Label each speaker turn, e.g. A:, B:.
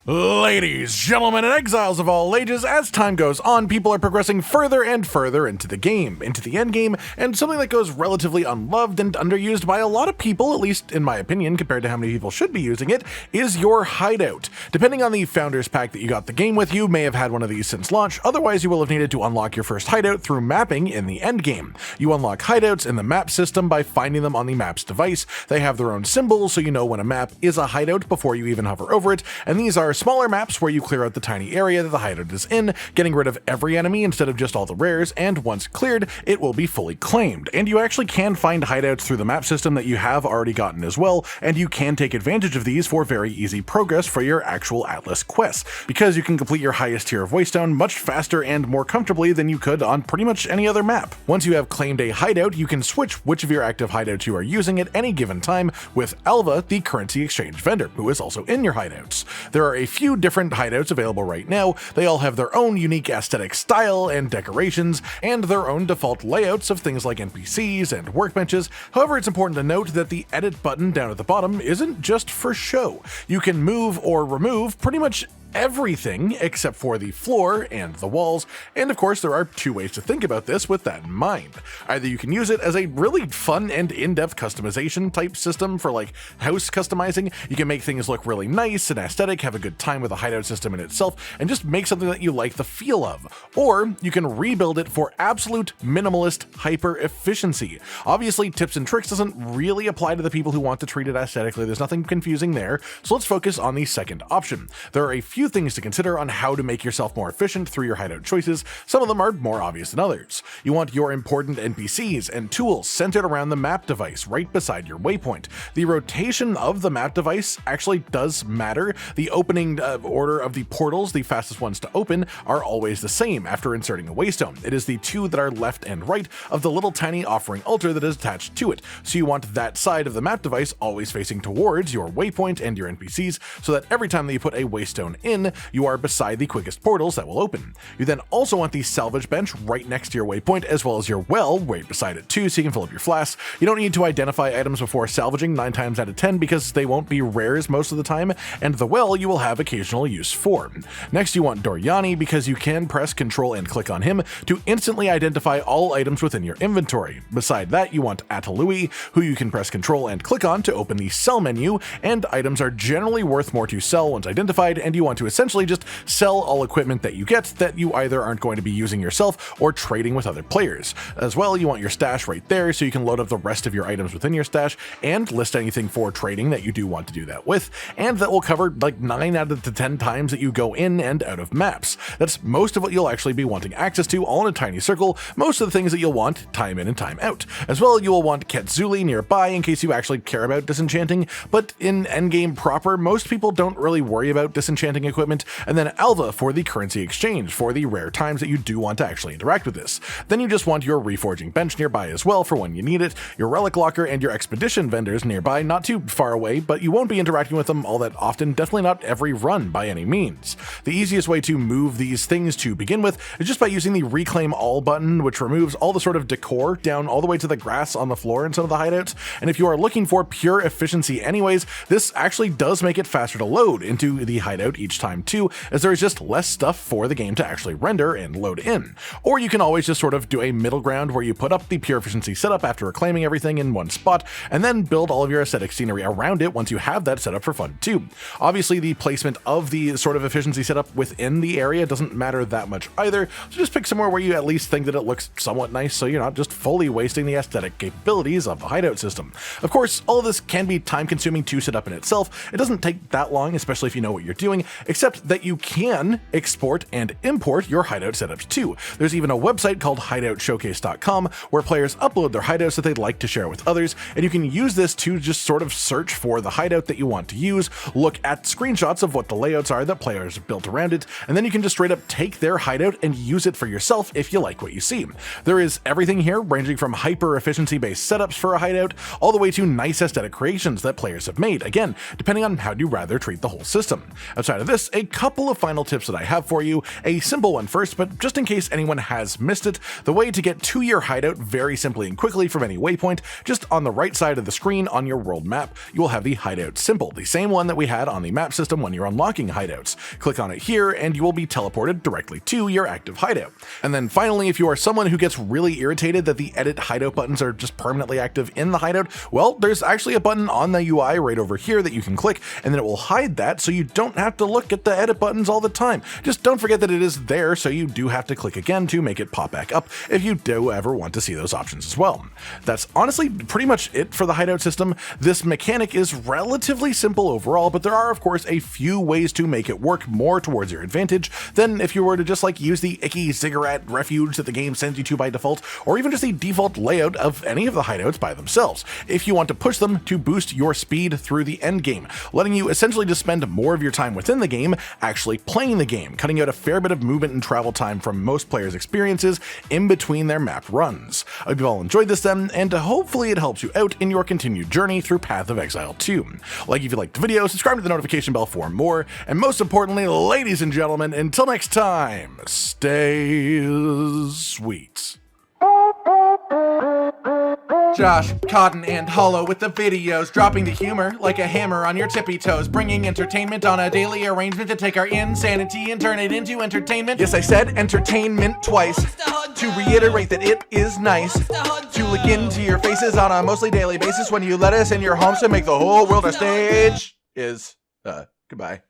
A: Ladies, gentlemen, and exiles of all ages, as time goes on, people are progressing further and further into the game, into the endgame, and something that goes relatively unloved and underused by a lot of people, at least in my opinion, compared to how many people should be using it, is your hideout. Depending on the Founders Pack that you got the game with, you may have had one of these since launch, otherwise you will have needed to unlock your first hideout through mapping in the endgame. You unlock hideouts in the map system by finding them on the map's device. They have their own symbols, so you know when a map is a hideout before you even hover over it, and these are smaller maps where you clear out the tiny area that the hideout is in, getting rid of every enemy instead of just all the rares, and once cleared, it will be fully claimed. And you actually can find hideouts through the map system that you have already gotten as well, and you can take advantage of these for very easy progress for your actual Atlas quests, because you can complete your highest tier of waystone much faster and more comfortably than you could on pretty much any other map. Once you have claimed a hideout, you can switch which of your active hideouts you are using at any given time with Alva, the currency exchange vendor, who is also in your hideouts. There are a few different hideouts available right now. They all have their own unique aesthetic style and decorations, and their own default layouts of things like NPCs and workbenches. However, it's important to note that the edit button down at the bottom isn't just for show. You can move or remove pretty much everything except for the floor and the walls, and of course there are two ways to think about this with that in mind. Either you can use it as a really fun and in-depth customization type system for like house customizing. You can make things look really nice and aesthetic, have a good time with the hideout system in itself, and just make something that you like the feel of. Or you can rebuild it for absolute minimalist hyper efficiency. Obviously tips and tricks doesn't really apply to the people who want to treat it aesthetically. There's nothing confusing there, so let's focus on the second option. There are a few things to consider on how to make yourself more efficient through your hideout choices. Some of them are more obvious than others. You want your important NPCs and tools centered around the map device right beside your waypoint. The rotation of the map device actually does matter. The opening order of the portals, the fastest ones to open, are always the same after inserting a waystone. It is the two that are left and right of the little tiny offering altar that is attached to it. So you want that side of the map device always facing towards your waypoint and your NPCs, so that every time that you put a waystone in, you are beside the quickest portals that will open. You then also want the salvage bench right next to your waypoint, as well as your well right beside it too, so you can fill up your flasks. You don't need to identify items before salvaging 9 times out of 10 because they won't be rares most of the time, and the well you will have occasional use for. Next you want Doriani because you can press Control and click on him to instantly identify all items within your inventory. Beside that you want Atalui, who you can press Control and click on to open the sell menu, and items are generally worth more to sell once identified, and you want to essentially just sell all equipment that you get that you either aren't going to be using yourself or trading with other players. As well, you want your stash right there so you can load up the rest of your items within your stash and list anything for trading that you do want to do that with, and that will cover like 9 out of the 10 times that you go in and out of maps. That's most of what you'll actually be wanting access to, all in a tiny circle. Most of the things that you'll want time in and time out. As well, you will want Ketsuli nearby in case you actually care about disenchanting, but in endgame proper, most people don't really worry about disenchanting equipment, and then Alva for the currency exchange for the rare times that you do want to actually interact with this. Then you just want your reforging bench nearby as well for when you need it, your relic locker and your expedition vendors nearby, not too far away, but you won't be interacting with them all that often, definitely not every run by any means. The easiest way to move these things to begin with is just by using the reclaim all button, which removes all the sort of decor down all the way to the grass on the floor in some of the hideouts, and if you are looking for pure efficiency anyways, this actually does make it faster to load into the hideout each time too, as there is just less stuff for the game to actually render and load in. Or you can always just sort of do a middle ground where you put up the pure efficiency setup after reclaiming everything in one spot, and then build all of your aesthetic scenery around it once you have that set up for fun too. Obviously the placement of the sort of efficiency setup within the area doesn't matter that much either, so just pick somewhere where you at least think that it looks somewhat nice so you're not just fully wasting the aesthetic capabilities of the hideout system. Of course, all of this can be time consuming to set up in itself. It doesn't take that long, especially if you know what you're doing, except that you can export and import your hideout setups too. There's even a website called hideoutshowcase.com where players upload their hideouts that they'd like to share with others, and you can use this to just sort of search for the hideout that you want to use, look at screenshots of what the layouts are that players have built around it, and then you can just straight up take their hideout and use it for yourself if you like what you see. There is everything here, ranging from hyper efficiency based setups for a hideout all the way to nice aesthetic creations that players have made, again, depending on how you'd rather treat the whole system. Outside of this, this, a couple of final tips that I have for you. A simple one first, but just in case anyone has missed it, the way to get to your hideout very simply and quickly from any waypoint, just on the right side of the screen on your world map, you will have the hideout symbol, the same one that we had on the map system when you're unlocking hideouts. Click on it here and you will be teleported directly to your active hideout. And then finally, if you are someone who gets really irritated that the edit hideout buttons are just permanently active in the hideout, well, there's actually a button on the UI right over here that you can click, and then it will hide that so you don't have to look at the edit buttons all the time. Just don't forget that it is there, so you do have to click again to make it pop back up if you do ever want to see those options as well. That's honestly pretty much it for the hideout system. This mechanic is relatively simple overall, but there are of course a few ways to make it work more towards your advantage than if you were to just like use the icky ziggurat refuge that the game sends you to by default, or even just the default layout of any of the hideouts by themselves, if you want to push them to boost your speed through the endgame, letting you essentially just spend more of your time within the game actually playing the game, cutting out a fair bit of movement and travel time from most players' experiences in between their map runs. I hope you all enjoyed this then, and hopefully it helps you out in your continued journey through Path of Exile 2. Like if you liked the video, subscribe to the notification bell for more, and most importantly, ladies and gentlemen, until next time, stay sweet.
B: Josh, Cotton, and Hollow with the videos, dropping the humor like a hammer on your tippy toes, bringing entertainment on a daily arrangement to take our insanity and turn it into entertainment. Yes, I said entertainment twice, to reiterate that it is nice to look into your faces on a mostly daily basis when you let us in your homes to make the whole world a stage. Goodbye.